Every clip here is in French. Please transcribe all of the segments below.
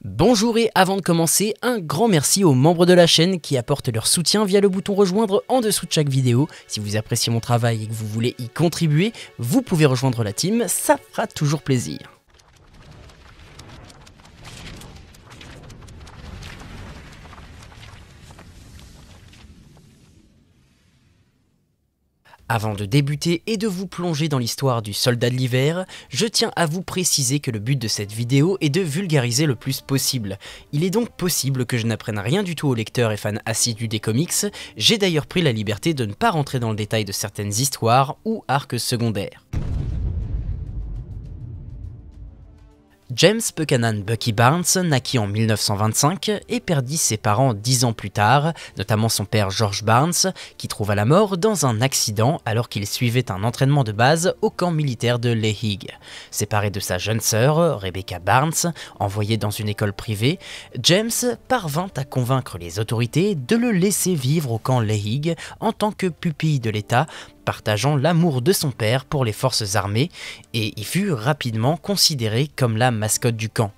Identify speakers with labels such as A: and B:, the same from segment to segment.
A: Bonjour et avant de commencer, un grand merci aux membres de la chaîne qui apportent leur soutien via le bouton rejoindre en dessous de chaque vidéo. Si vous appréciez mon travail et que vous voulez y contribuer, vous pouvez rejoindre la team, ça fera toujours plaisir. Avant de débuter et de vous plonger dans l'histoire du soldat de l'hiver, je tiens à vous préciser que le but de cette vidéo est de vulgariser le plus possible. Il est donc possible que je n'apprenne rien du tout aux lecteurs et fans assidus des comics, j'ai d'ailleurs pris la liberté de ne pas rentrer dans le détail de certaines histoires ou arcs secondaires. James Buchanan Bucky Barnes naquit en 1925 et perdit ses parents 10 ans plus tard, notamment son père George Barnes, qui trouva la mort dans un accident alors qu'il suivait un entraînement de base au camp militaire de Lehigh. Séparé de sa jeune sœur, Rebecca Barnes, envoyée dans une école privée, James parvint à convaincre les autorités de le laisser vivre au camp Lehigh en tant que pupille de l'État, partageant l'amour de son père pour les forces armées, et y fut rapidement considéré comme la mascotte du camp.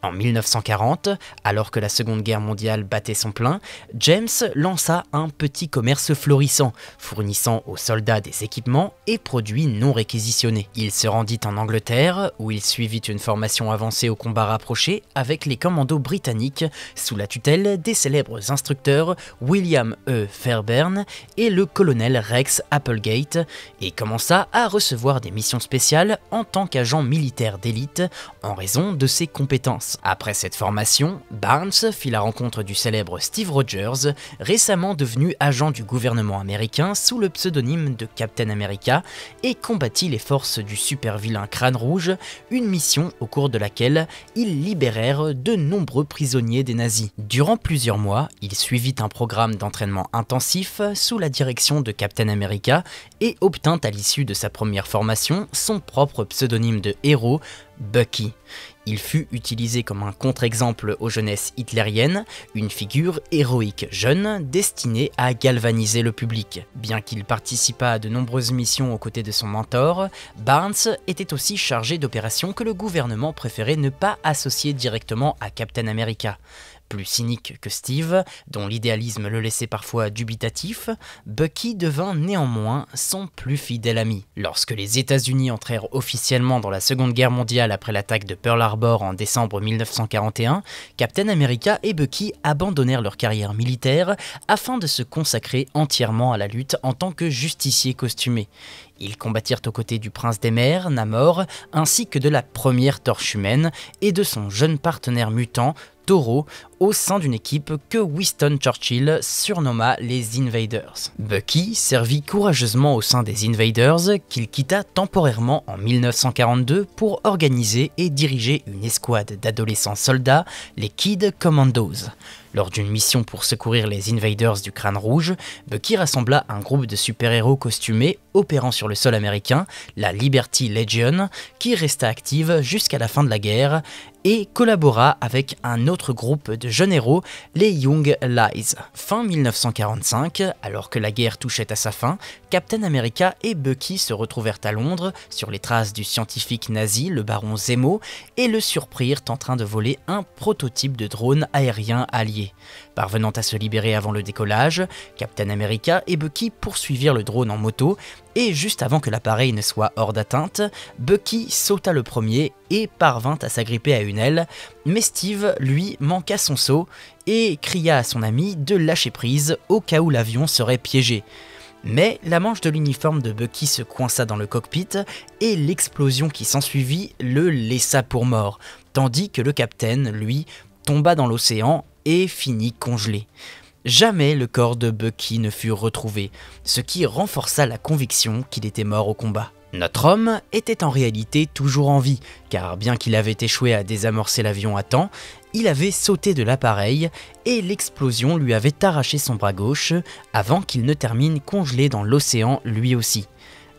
A: En 1940, alors que la Seconde Guerre mondiale battait son plein, James lança un petit commerce florissant, fournissant aux soldats des équipements et produits non réquisitionnés. Il se rendit en Angleterre, où il suivit une formation avancée au combat rapproché avec les commandos britanniques, sous la tutelle des célèbres instructeurs William E. Fairbairn et le colonel Rex Applegate, et commença à recevoir des missions spéciales en tant qu'agent militaire d'élite en raison de ses compétences. Après cette formation, Barnes fit la rencontre du célèbre Steve Rogers, récemment devenu agent du gouvernement américain sous le pseudonyme de Captain America, et combattit les forces du super-vilain Crâne Rouge, une mission au cours de laquelle ils libérèrent de nombreux prisonniers des nazis. Durant plusieurs mois, il suivit un programme d'entraînement intensif sous la direction de Captain America et obtint à l'issue de sa première formation son propre pseudonyme de héros, Bucky. Il fut utilisé comme un contre-exemple aux jeunesses hitlériennes, une figure héroïque jeune destinée à galvaniser le public. Bien qu'il participât à de nombreuses missions aux côtés de son mentor, Barnes était aussi chargé d'opérations que le gouvernement préférait ne pas associer directement à Captain America. Plus cynique que Steve, dont l'idéalisme le laissait parfois dubitatif, Bucky devint néanmoins son plus fidèle ami. Lorsque les États-Unis entrèrent officiellement dans la Seconde Guerre mondiale après l'attaque de Pearl Harbor en décembre 1941, Captain America et Bucky abandonnèrent leur carrière militaire afin de se consacrer entièrement à la lutte en tant que justiciers costumés. Ils combattirent aux côtés du prince des mers, Namor, ainsi que de la première Torche humaine et de son jeune partenaire mutant, Toro, au sein d'une équipe que Winston Churchill surnomma les Invaders. Bucky servit courageusement au sein des Invaders, qu'il quitta temporairement en 1942 pour organiser et diriger une escouade d'adolescents soldats, les Kid Commandos. Lors d'une mission pour secourir les Invaders du Crâne Rouge, Bucky rassembla un groupe de super-héros costumés opérant sur le sol américain, la Liberty Legion, qui resta active jusqu'à la fin de la guerre, et collabora avec un autre groupe de jeunes héros, les Young Allies. Fin 1945, alors que la guerre touchait à sa fin, Captain America et Bucky se retrouvèrent à Londres sur les traces du scientifique nazi, le baron Zemo, et le surprirent en train de voler un prototype de drone aérien allié. Parvenant à se libérer avant le décollage, Captain America et Bucky poursuivirent le drone en moto, et juste avant que l'appareil ne soit hors d'atteinte, Bucky sauta le premier et parvint à s'agripper à une aile, mais Steve, lui, manqua son saut et cria à son ami de lâcher prise au cas où l'avion serait piégé. Mais la manche de l'uniforme de Bucky se coinça dans le cockpit et l'explosion qui s'ensuivit le laissa pour mort, tandis que le capitaine, lui, tomba dans l'océan et finit congelé. Jamais le corps de Bucky ne fut retrouvé, ce qui renforça la conviction qu'il était mort au combat. Notre homme était en réalité toujours en vie, car bien qu'il avait échoué à désamorcer l'avion à temps, il avait sauté de l'appareil et l'explosion lui avait arraché son bras gauche avant qu'il ne termine congelé dans l'océan lui aussi.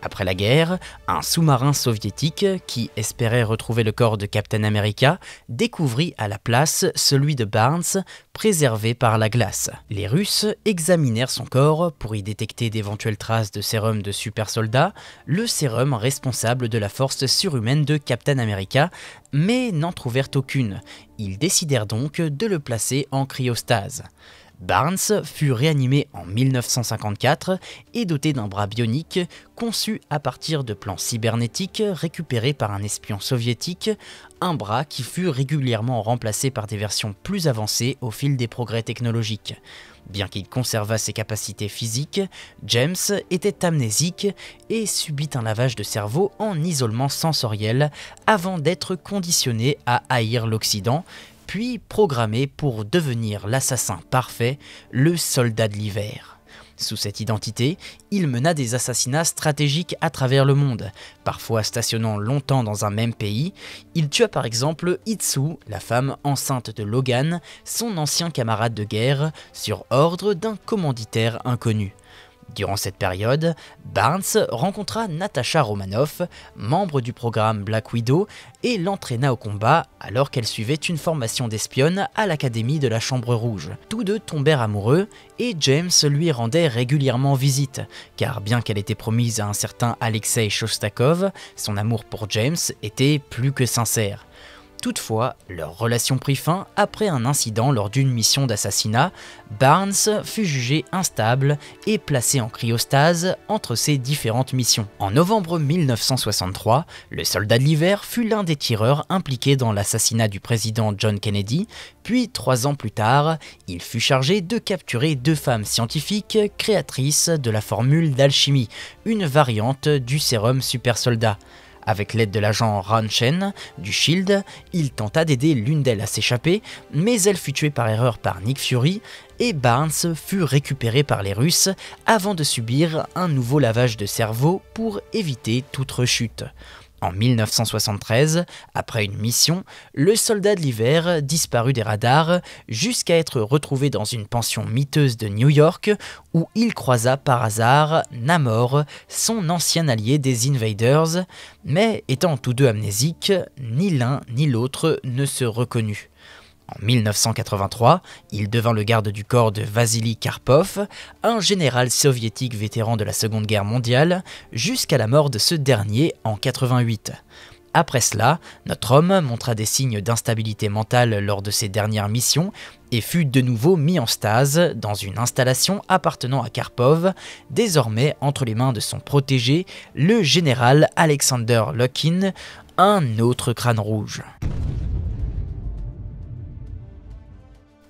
A: Après la guerre, un sous-marin soviétique qui espérait retrouver le corps de Captain America découvrit à la place celui de Barnes, préservé par la glace. Les Russes examinèrent son corps pour y détecter d'éventuelles traces de sérum de super soldat, le sérum responsable de la force surhumaine de Captain America, mais n'en trouvèrent aucune. Ils décidèrent donc de le placer en cryostase. Barnes fut réanimé en 1954 et doté d'un bras bionique conçu à partir de plans cybernétiques récupérés par un espion soviétique, un bras qui fut régulièrement remplacé par des versions plus avancées au fil des progrès technologiques. Bien qu'il conservât ses capacités physiques, James était amnésique et subit un lavage de cerveau en isolement sensoriel avant d'être conditionné à haïr l'Occident, puis programmé pour devenir l'assassin parfait, le soldat de l'hiver. Sous cette identité, il mena des assassinats stratégiques à travers le monde, parfois stationnant longtemps dans un même pays. Il tua par exemple Itsu, la femme enceinte de Logan, son ancien camarade de guerre, sur ordre d'un commanditaire inconnu. Durant cette période, Barnes rencontra Natasha Romanoff, membre du programme Black Widow, et l'entraîna au combat alors qu'elle suivait une formation d'espionne à l'Académie de la Chambre Rouge. Tous deux tombèrent amoureux et James lui rendait régulièrement visite, car bien qu'elle était promise à un certain Alexei Shostakov, son amour pour James était plus que sincère. Toutefois, leur relation prit fin après un incident lors d'une mission d'assassinat. Barnes fut jugé instable et placé en cryostase entre ses différentes missions. En novembre 1963, le soldat de l'hiver fut l'un des tireurs impliqués dans l'assassinat du président John Kennedy, puis 3 ans plus tard, il fut chargé de capturer 2 femmes scientifiques créatrices de la formule d'alchimie, une variante du sérum super soldat. Avec l'aide de l'agent Ron Chen du SHIELD, il tenta d'aider l'une d'elles à s'échapper, mais elle fut tuée par erreur par Nick Fury et Barnes fut récupéré par les Russes avant de subir un nouveau lavage de cerveau pour éviter toute rechute. En 1973, après une mission, le soldat de l'hiver disparut des radars jusqu'à être retrouvé dans une pension miteuse de New York où il croisa par hasard Namor, son ancien allié des Invaders, mais étant tous deux amnésiques, ni l'un ni l'autre ne se reconnut. En 1983, il devint le garde du corps de Vassili Karpov, un général soviétique vétéran de la Seconde Guerre mondiale, jusqu'à la mort de ce dernier en 1988. Après cela, notre homme montra des signes d'instabilité mentale lors de ses dernières missions et fut de nouveau mis en stase dans une installation appartenant à Karpov, désormais entre les mains de son protégé, le général Alexander Lukin, un autre crâne rouge.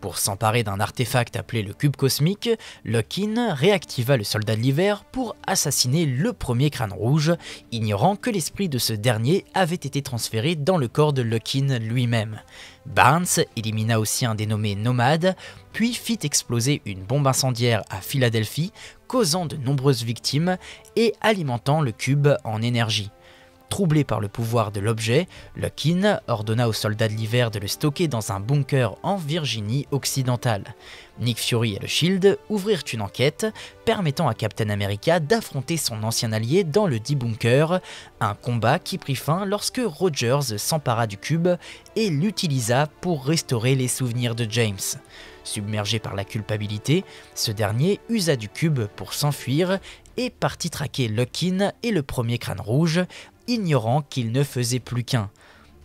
A: Pour s'emparer d'un artefact appelé le cube cosmique, Lukin réactiva le soldat de l'hiver pour assassiner le premier crâne rouge, ignorant que l'esprit de ce dernier avait été transféré dans le corps de Lukin lui-même. Barnes élimina aussi un dénommé Nomade, puis fit exploser une bombe incendiaire à Philadelphie, causant de nombreuses victimes et alimentant le cube en énergie. Troublé par le pouvoir de l'objet, Lukin ordonna aux soldats de l'hiver de le stocker dans un bunker en Virginie occidentale. Nick Fury et le SHIELD ouvrirent une enquête permettant à Captain America d'affronter son ancien allié dans le dit bunker, un combat qui prit fin lorsque Rogers s'empara du cube et l'utilisa pour restaurer les souvenirs de James. Submergé par la culpabilité, ce dernier usa du cube pour s'enfuir et partit traquer Lukin et le premier crâne rouge, ignorant qu'il ne faisait plus qu'un.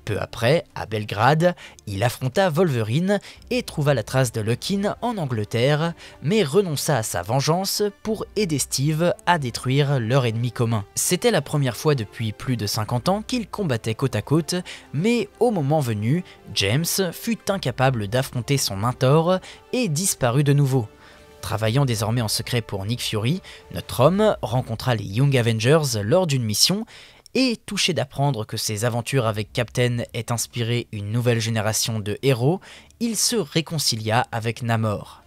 A: Peu après, à Belgrade, il affronta Wolverine et trouva la trace de Lukin en Angleterre, mais renonça à sa vengeance pour aider Steve à détruire leur ennemi commun. C'était la première fois depuis plus de 50 ans qu'ils combattaient côte à côte, mais au moment venu, James fut incapable d'affronter son mentor et disparut de nouveau. Travaillant désormais en secret pour Nick Fury, notre homme rencontra les Young Avengers lors d'une mission et, touché d'apprendre que ses aventures avec Captain aient inspiré une nouvelle génération de héros, il se réconcilia avec Namor.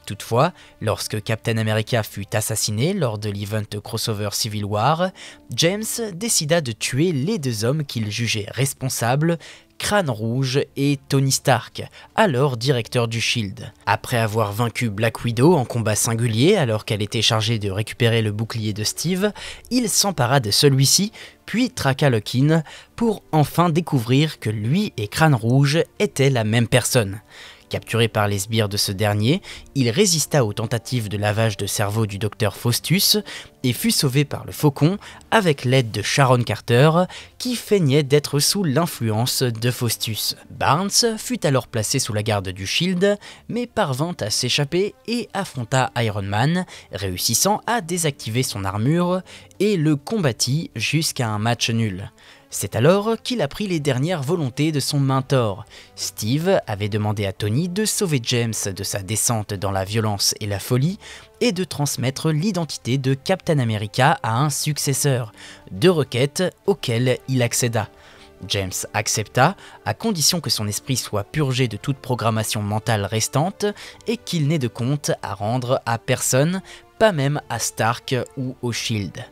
A: Toutefois, lorsque Captain America fut assassiné lors de l'event crossover Civil War, James décida de tuer les 2 hommes qu'il jugeait responsables, Crâne Rouge et Tony Stark, alors directeur du SHIELD. Après avoir vaincu Black Widow en combat singulier alors qu'elle était chargée de récupérer le bouclier de Steve, il s'empara de celui-ci, puis traqua Lokin pour enfin découvrir que lui et Crâne Rouge étaient la même personne. Capturé par les sbires de ce dernier, il résista aux tentatives de lavage de cerveau du docteur Faustus et fut sauvé par le Faucon avec l'aide de Sharon Carter qui feignait d'être sous l'influence de Faustus. Barnes fut alors placé sous la garde du SHIELD mais parvint à s'échapper et affronta Iron Man, réussissant à désactiver son armure et le combattit jusqu'à un match nul. C'est alors qu'il apprit les dernières volontés de son mentor. Steve avait demandé à Tony de sauver James de sa descente dans la violence et la folie et de transmettre l'identité de Captain America à un successeur, deux requêtes auxquelles il accéda. James accepta, à condition que son esprit soit purgé de toute programmation mentale restante et qu'il n'ait de compte à rendre à personne, pas même à Stark ou au SHIELD.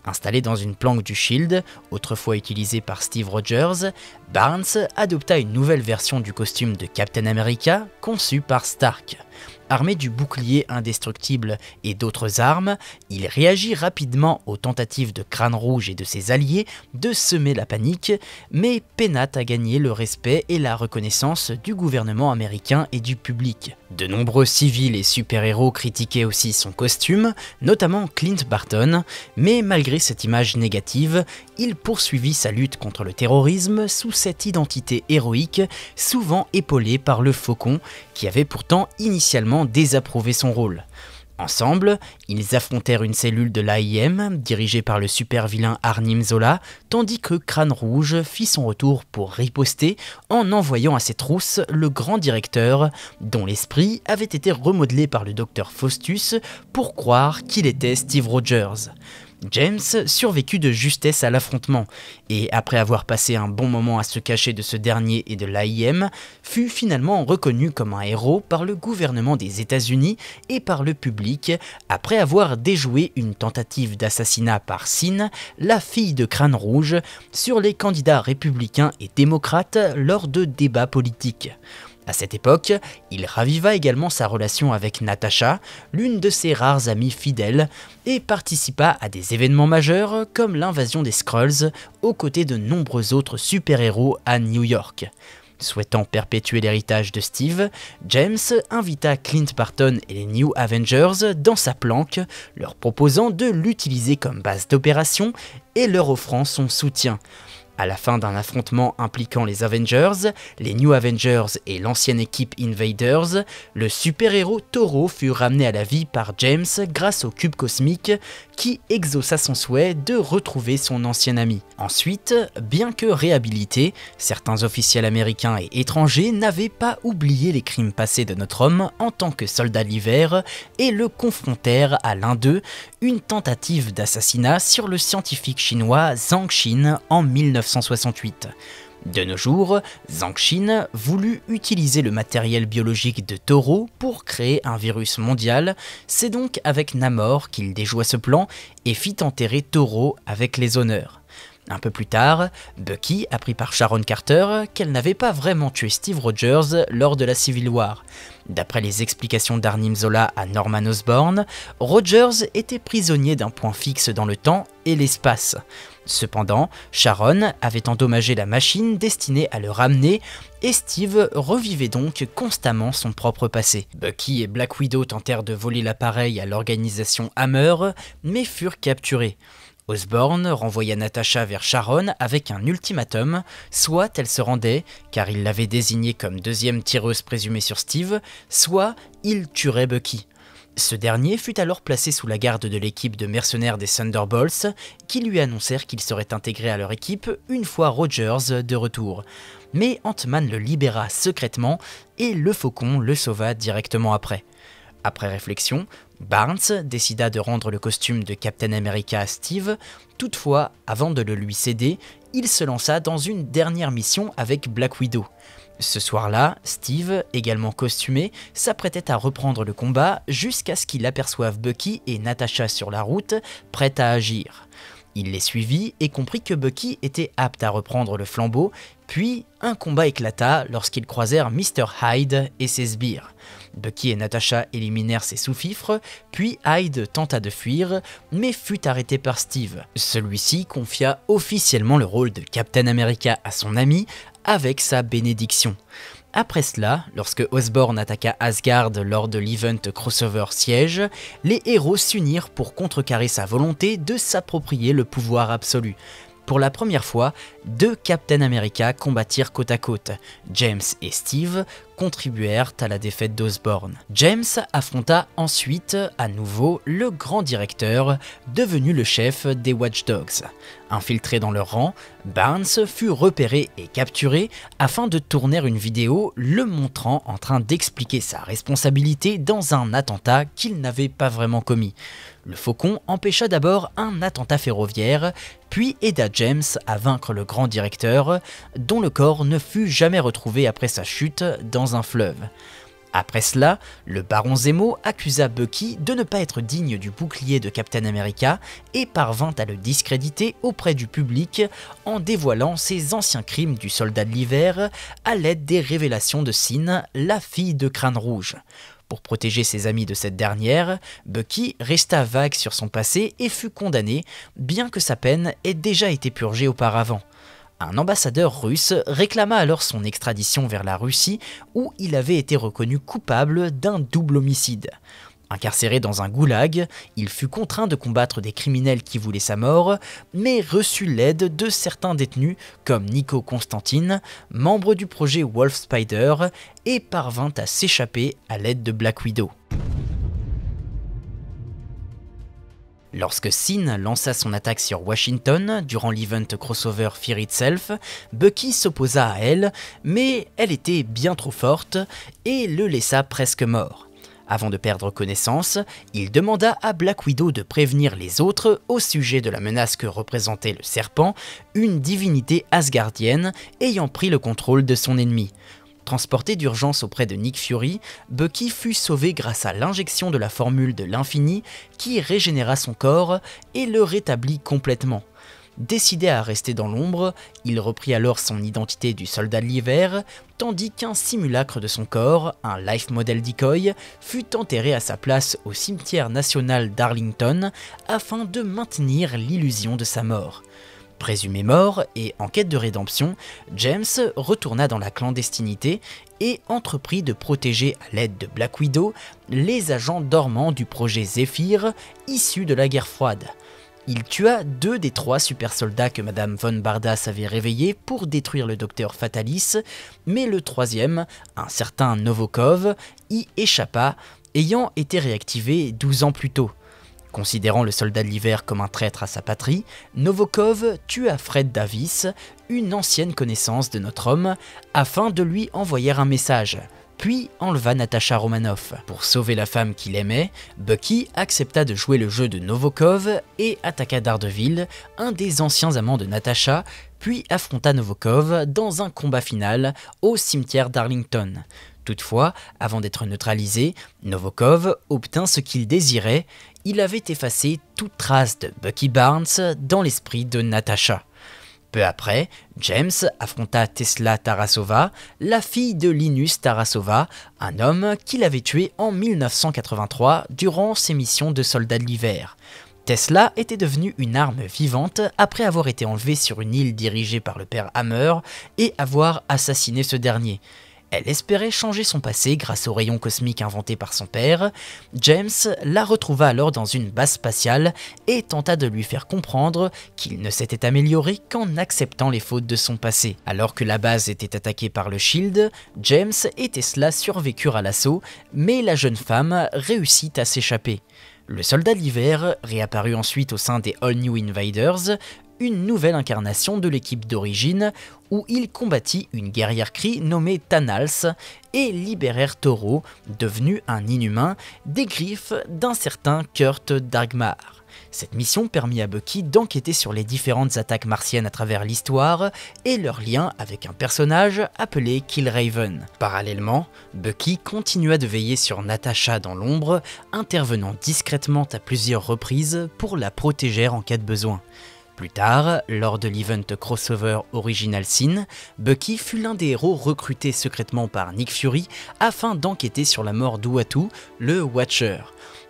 A: Installé dans une planque du SHIELD, autrefois utilisée par Steve Rogers, Barnes adopta une nouvelle version du costume de Captain America conçu par Stark. Armé du bouclier indestructible et d'autres armes, il réagit rapidement aux tentatives de Crâne Rouge et de ses alliés de semer la panique, mais peinat à gagner le respect et la reconnaissance du gouvernement américain et du public. De nombreux civils et super-héros critiquaient aussi son costume, notamment Clint Barton, mais malgré cette image négative, il poursuivit sa lutte contre le terrorisme sous cette identité héroïque, souvent épaulée par le Faucon, qui avait pourtant initialement désapprouvé son rôle. Ensemble, ils affrontèrent une cellule de l'AIM dirigée par le super-vilain Arnim Zola, tandis que Crâne Rouge fit son retour pour riposter en envoyant à ses trousses le grand directeur, dont l'esprit avait été remodelé par le docteur Faustus pour croire qu'il était Steve Rogers. James survécut de justesse à l'affrontement et, après avoir passé un bon moment à se cacher de ce dernier et de l'AIM, fut finalement reconnu comme un héros par le gouvernement des États-Unis et par le public après avoir déjoué une tentative d'assassinat par Sin, la fille de Crâne Rouge, sur les candidats républicains et démocrates lors de débats politiques. À cette époque, il raviva également sa relation avec Natasha, l'une de ses rares amies fidèles, et participa à des événements majeurs comme l'invasion des Skrulls, aux côtés de nombreux autres super-héros à New York. Souhaitant perpétuer l'héritage de Steve, James invita Clint Barton et les New Avengers dans sa planque, leur proposant de l'utiliser comme base d'opération et leur offrant son soutien. À la fin d'un affrontement impliquant les Avengers, les New Avengers et l'ancienne équipe Invaders, le super-héros Toro fut ramené à la vie par James grâce au cube cosmique qui exauça son souhait de retrouver son ancien ami. Ensuite, bien que réhabilités, certains officiels américains et étrangers n'avaient pas oublié les crimes passés de notre homme en tant que soldat de l'hiver et le confrontèrent à l'un d'eux, une tentative d'assassinat sur le scientifique chinois Zhang Xin en 1968. De nos jours, Zhang Xin voulut utiliser le matériel biologique de Toro pour créer un virus mondial, c'est donc avec Namor qu'il déjoua ce plan et fit enterrer Toro avec les honneurs. Un peu plus tard, Bucky apprit par Sharon Carter qu'elle n'avait pas vraiment tué Steve Rogers lors de la Civil War. D'après les explications d'Arnim Zola à Norman Osborn, Rogers était prisonnier d'un point fixe dans le temps et l'espace. Cependant, Sharon avait endommagé la machine destinée à le ramener et Steve revivait donc constamment son propre passé. Bucky et Black Widow tentèrent de voler l'appareil à l'organisation Hammer, mais furent capturés. Osborn renvoya Natasha vers Sharon avec un ultimatum, soit elle se rendait, car il l'avait désignée comme deuxième tireuse présumée sur Steve, soit il tuerait Bucky. Ce dernier fut alors placé sous la garde de l'équipe de mercenaires des Thunderbolts, qui lui annoncèrent qu'il serait intégré à leur équipe une fois Rogers de retour. Mais Ant-Man le libéra secrètement et le Faucon le sauva directement après. Après réflexion, Barnes décida de rendre le costume de Captain America à Steve, toutefois, avant de le lui céder, il se lança dans une dernière mission avec Black Widow. Ce soir-là, Steve, également costumé, s'apprêtait à reprendre le combat jusqu'à ce qu'il aperçoive Bucky et Natasha sur la route, prêts à agir. Il les suivit et comprit que Bucky était apte à reprendre le flambeau Puis, un combat éclata lorsqu'ils croisèrent Mr. Hyde et ses sbires. Bucky et Natasha éliminèrent ses sous-fifres, puis Hyde tenta de fuir, mais fut arrêté par Steve. Celui-ci confia officiellement le rôle de Captain America à son ami, avec sa bénédiction. Après cela, lorsque Osborn attaqua Asgard lors de l'event crossover Siege, les héros s'unirent pour contrecarrer sa volonté de s'approprier le pouvoir absolu. Pour la première fois, 2 Captain America combattirent côte à côte. James et Steve contribuèrent à la défaite d'Osborn. James affronta ensuite à nouveau le grand directeur, devenu le chef des Watch Dogs. Infiltré dans leur rang, Barnes fut repéré et capturé afin de tourner une vidéo le montrant en train d'expliquer sa responsabilité dans un attentat qu'il n'avait pas vraiment commis. Le Faucon empêcha d'abord un attentat ferroviaire, puis aida James à vaincre le grand directeur, dont le corps ne fut jamais retrouvé après sa chute dans un fleuve. Après cela, le baron Zemo accusa Bucky de ne pas être digne du bouclier de Captain America et parvint à le discréditer auprès du public en dévoilant ses anciens crimes du soldat de l'hiver à l'aide des révélations de Sin, la fille de Crâne Rouge. Pour protéger ses amis de cette dernière, Bucky resta vague sur son passé et fut condamné, bien que sa peine ait déjà été purgée auparavant. Un ambassadeur russe réclama alors son extradition vers la Russie, où il avait été reconnu coupable d'un double homicide. Incarcéré dans un goulag, il fut contraint de combattre des criminels qui voulaient sa mort, mais reçut l'aide de certains détenus comme Nico Constantine, membre du projet Wolf Spider, et parvint à s'échapper à l'aide de Black Widow. Lorsque Sin lança son attaque sur Washington durant l'event crossover Fear Itself, Bucky s'opposa à elle, mais elle était bien trop forte et le laissa presque mort. Avant de perdre connaissance, il demanda à Black Widow de prévenir les autres au sujet de la menace que représentait le serpent, une divinité asgardienne ayant pris le contrôle de son ennemi. Transporté d'urgence auprès de Nick Fury, Bucky fut sauvé grâce à l'injection de la formule de l'infini qui régénéra son corps et le rétablit complètement. Décidé à rester dans l'ombre, il reprit alors son identité du soldat de l'hiver, tandis qu'un simulacre de son corps, un life model decoy, fut enterré à sa place au cimetière national d'Arlington afin de maintenir l'illusion de sa mort. Présumé mort et en quête de rédemption, James retourna dans la clandestinité et entreprit de protéger à l'aide de Black Widow les agents dormants du projet Zephyr issus de la guerre froide. Il tua 2 des 3 super soldats que Madame Von Bardas avait réveillés pour détruire le docteur Fatalis, mais le 3e, un certain Novokov, y échappa, ayant été réactivé 12 ans plus tôt. Considérant le soldat de l'hiver comme un traître à sa patrie, Novokov tua Fred Davis, une ancienne connaissance de notre homme, afin de lui envoyer un message. Puis enleva Natasha Romanoff. Pour sauver la femme qu'il aimait, Bucky accepta de jouer le jeu de Novokov et attaqua Daredevil, un des anciens amants de Natasha, puis affronta Novokov dans un combat final au cimetière d'Arlington. Toutefois, avant d'être neutralisé, Novokov obtint ce qu'il désirait, il avait effacé toute trace de Bucky Barnes dans l'esprit de Natasha. Peu après, James affronta Tesla Tarasova, la fille de Linus Tarasova, un homme qu'il avait tué en 1983 durant ses missions de soldat de l'hiver. Tesla était devenue une arme vivante après avoir été enlevée sur une île dirigée par le père Hammer et avoir assassiné ce dernier. Elle espérait changer son passé grâce au rayon cosmique inventé par son père. James la retrouva alors dans une base spatiale et tenta de lui faire comprendre qu'il ne s'était amélioré qu'en acceptant les fautes de son passé. Alors que la base était attaquée par le Shield, James et Tesla survécurent à l'assaut, mais la jeune femme réussit à s'échapper. Le soldat de l'hiver réapparut ensuite au sein des All New Invaders, une nouvelle incarnation de l'équipe d'origine, où il combattit une guerrière Kree nommée Tannals et libérèrent Toro, devenu un inhumain, des griffes d'un certain Kurt Dagmar. Cette mission permit à Bucky d'enquêter sur les différentes attaques martiennes à travers l'histoire et leur lien avec un personnage appelé Killraven. Parallèlement, Bucky continua de veiller sur Natasha dans l'ombre, intervenant discrètement à plusieurs reprises pour la protéger en cas de besoin. Plus tard, lors de l'event crossover Original Sin, Bucky fut l'un des héros recrutés secrètement par Nick Fury afin d'enquêter sur la mort d'Uatu, le Watcher.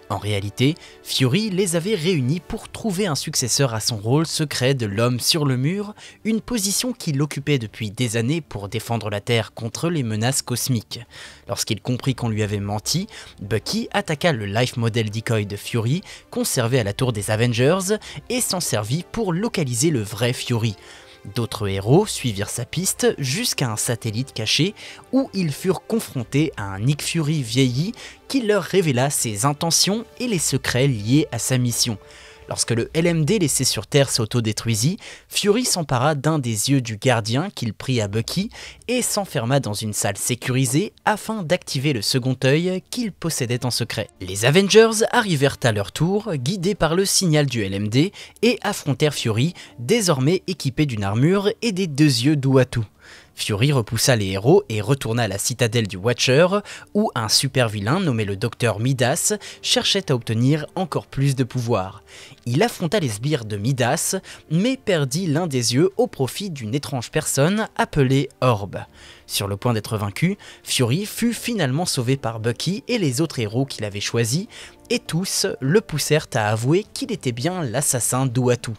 A: En réalité, Fury les avait réunis pour trouver un successeur à son rôle secret de l'homme sur le mur, une position qu'il occupait depuis des années pour défendre la Terre contre les menaces cosmiques. Lorsqu'il comprit qu'on lui avait menti, Bucky attaqua le life model decoy de Fury, conservé à la tour des Avengers, et s'en servit pour localiser le vrai Fury. D'autres héros suivirent sa piste jusqu'à un satellite caché où ils furent confrontés à un Nick Fury vieilli qui leur révéla ses intentions et les secrets liés à sa mission. Lorsque le LMD laissé sur Terre s'autodétruisit, Fury s'empara d'un des yeux du gardien qu'il prit à Bucky et s'enferma dans une salle sécurisée afin d'activer le second œil qu'il possédait en secret. Les Avengers arrivèrent à leur tour, guidés par le signal du LMD, et affrontèrent Fury, désormais équipé d'une armure et des deux yeux d'Uatu. Fury repoussa les héros et retourna à la citadelle du Watcher, où un super vilain nommé le Docteur Midas cherchait à obtenir encore plus de pouvoir. Il affronta les sbires de Midas, mais perdit l'un des yeux au profit d'une étrange personne appelée Orb. Sur le point d'être vaincu, Fury fut finalement sauvé par Bucky et les autres héros qu'il avait choisis, et tous le poussèrent à avouer qu'il était bien l'assassin d'Uatu.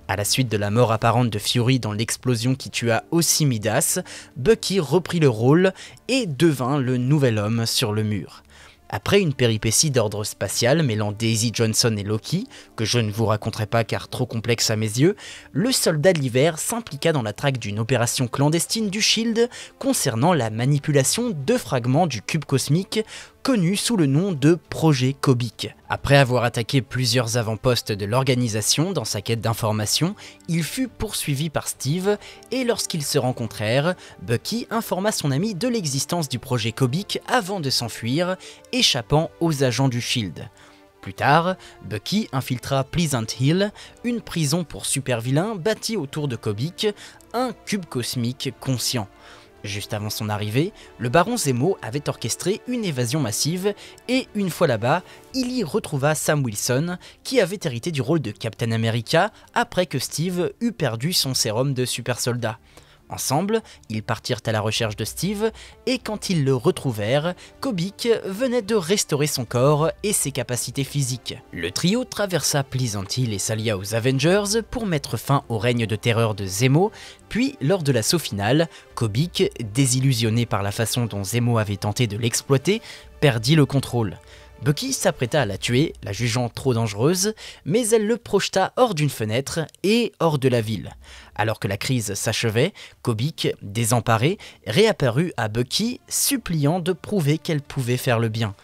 A: À la suite de la mort apparente de Fury dans l'explosion qui tua aussi Midas, Bucky reprit le rôle et devint le nouvel homme sur le mur. Après une péripétie d'ordre spatial mêlant Daisy Johnson et Loki, que je ne vous raconterai pas car trop complexe à mes yeux, le soldat de l'hiver s'impliqua dans la traque d'une opération clandestine du SHIELD concernant la manipulation de fragments du cube cosmique connu sous le nom de Projet Kobik. Après avoir attaqué plusieurs avant-postes de l'organisation dans sa quête d'information, il fut poursuivi par Steve et lorsqu'ils se rencontrèrent, Bucky informa son ami de l'existence du Projet Kobik avant de s'enfuir, échappant aux agents du SHIELD. Plus tard, Bucky infiltra Pleasant Hill, une prison pour super-vilains bâtie autour de Kobik, un cube cosmique conscient. Juste avant son arrivée, le baron Zemo avait orchestré une évasion massive et une fois là-bas, il y retrouva Sam Wilson qui avait hérité du rôle de Captain America après que Steve eut perdu son sérum de super soldat. Ensemble, ils partirent à la recherche de Steve et quand ils le retrouvèrent, Kobik venait de restaurer son corps et ses capacités physiques. Le trio traversa Pleasant Hill et s'allia aux Avengers pour mettre fin au règne de terreur de Zemo, puis lors de l'assaut final, Kobik, désillusionné par la façon dont Zemo avait tenté de l'exploiter, perdit le contrôle. Bucky s'apprêta à la tuer, la jugeant trop dangereuse, mais elle le projeta hors d'une fenêtre et hors de la ville. Alors que la crise s'achevait, Kobik, désemparée, réapparut à Bucky, suppliant de prouver qu'elle pouvait faire le bien.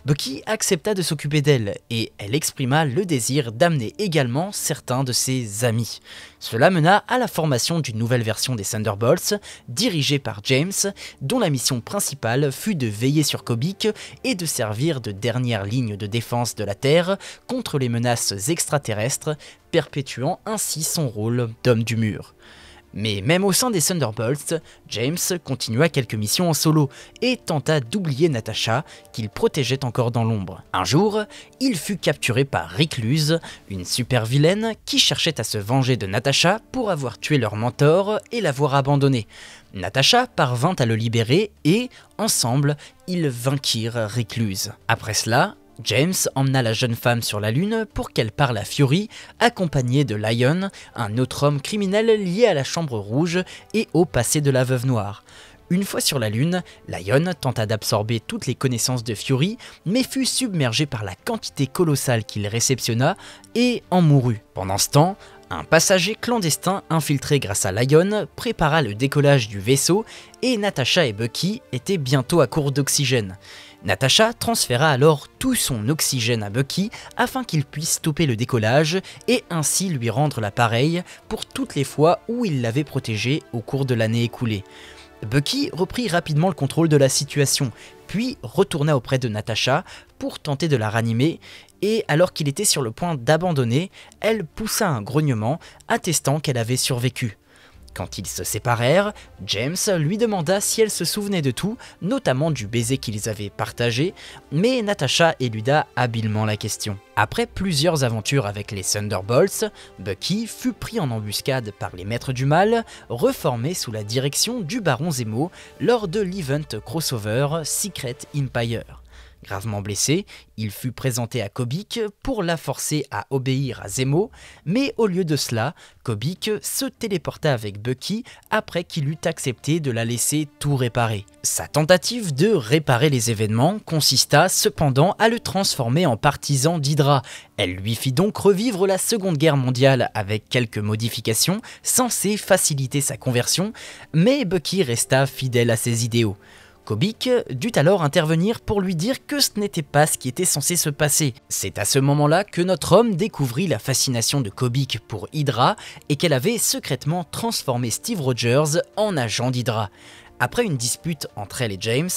A: Bucky accepta de s'occuper d'elle et elle exprima le désir d'amener également certains de ses amis. Cela mena à la formation d'une nouvelle version des Thunderbolts, dirigée par James, dont la mission principale fut de veiller sur Kobik et de servir de dernière ligne de défense de la Terre contre les menaces extraterrestres, perpétuant ainsi son rôle d'homme du mur. Mais même au sein des Thunderbolts, James continua quelques missions en solo et tenta d'oublier Natasha, qu'il protégeait encore dans l'ombre. Un jour, il fut capturé par Recluse, une super vilaine qui cherchait à se venger de Natasha pour avoir tué leur mentor et l'avoir abandonné. Natasha parvint à le libérer et, ensemble, ils vainquirent Recluse. Après cela, James emmena la jeune femme sur la Lune pour qu'elle parle à Fury, accompagnée de Lion, un autre homme criminel lié à la Chambre Rouge et au passé de la Veuve Noire. Une fois sur la Lune, Lion tenta d'absorber toutes les connaissances de Fury, mais fut submergé par la quantité colossale qu'il réceptionna et en mourut. Pendant ce temps, un passager clandestin infiltré grâce à Lion prépara le décollage du vaisseau et Natasha et Bucky étaient bientôt à court d'oxygène. Natasha transféra alors tout son oxygène à Bucky afin qu'il puisse stopper le décollage et ainsi lui rendre l'appareil pour toutes les fois où il l'avait protégé au cours de l'année écoulée. Bucky reprit rapidement le contrôle de la situation, puis retourna auprès de Natasha pour tenter de la ranimer et alors qu'il était sur le point d'abandonner, elle poussa un grognement attestant qu'elle avait survécu. Quand ils se séparèrent, James lui demanda si elle se souvenait de tout, notamment du baiser qu'ils avaient partagé, mais Natasha éluda habilement la question. Après plusieurs aventures avec les Thunderbolts, Bucky fut pris en embuscade par les Maîtres du Mal, reformés sous la direction du Baron Zemo lors de l'event crossover Secret Empire. Gravement blessé, il fut présenté à Kobik pour la forcer à obéir à Zemo, mais au lieu de cela, Kobik se téléporta avec Bucky après qu'il eut accepté de la laisser tout réparer. Sa tentative de réparer les événements consista cependant à le transformer en partisan d'Hydra. Elle lui fit donc revivre la Seconde Guerre mondiale avec quelques modifications censées faciliter sa conversion, mais Bucky resta fidèle à ses idéaux. Kobik dut alors intervenir pour lui dire que ce n'était pas ce qui était censé se passer. C'est à ce moment-là que notre homme découvrit la fascination de Kobik pour Hydra et qu'elle avait secrètement transformé Steve Rogers en agent d'Hydra. Après une dispute entre elle et James,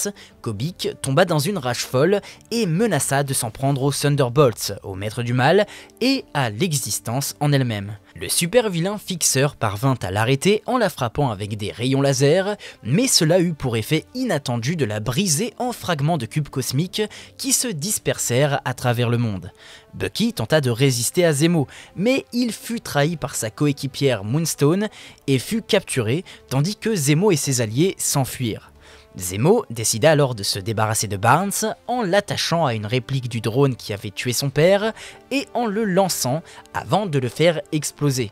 A: Kobik tomba dans une rage folle et menaça de s'en prendre aux Thunderbolts, au Maître du Mal, et à l'existence en elle-même. Le super vilain Fixer parvint à l'arrêter en la frappant avec des rayons laser, mais cela eut pour effet inattendu de la briser en fragments de cubes cosmiques qui se dispersèrent à travers le monde. Bucky tenta de résister à Zemo, mais il fut trahi par sa coéquipière Moonstone et fut capturé, tandis que Zemo et ses alliés s'enfuirent. Zemo décida alors de se débarrasser de Barnes en l'attachant à une réplique du drone qui avait tué son père et en le lançant avant de le faire exploser.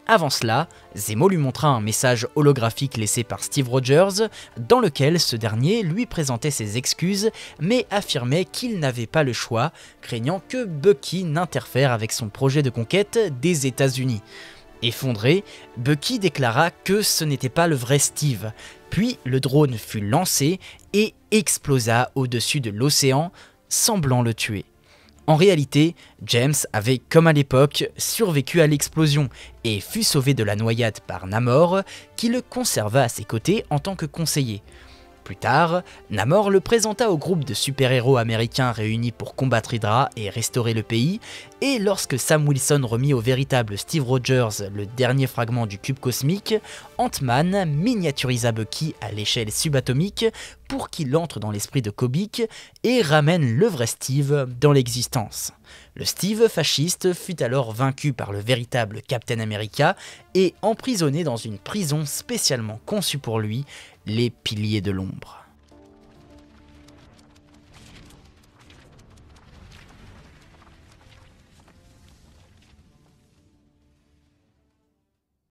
A: Avant cela, Zemo lui montra un message holographique laissé par Steve Rogers dans lequel ce dernier lui présentait ses excuses mais affirmait qu'il n'avait pas le choix, craignant que Bucky n'interfère avec son projet de conquête des États-Unis. Effondré, Bucky déclara que ce n'était pas le vrai Steve, puis le drone fut lancé et explosa au-dessus de l'océan, semblant le tuer. En réalité, James avait, comme à l'époque, survécu à l'explosion et fut sauvé de la noyade par Namor, qui le conserva à ses côtés en tant que conseiller. Plus tard, Namor le présenta au groupe de super-héros américains réunis pour combattre Hydra et restaurer le pays, et lorsque Sam Wilson remit au véritable Steve Rogers le dernier fragment du cube cosmique, Ant-Man miniaturisa Bucky à l'échelle subatomique pour qu'il entre dans l'esprit de Kobik et ramène le vrai Steve dans l'existence. Le Steve fasciste fut alors vaincu par le véritable Captain America et emprisonné dans une prison spécialement conçue pour lui, les Piliers de l'Ombre.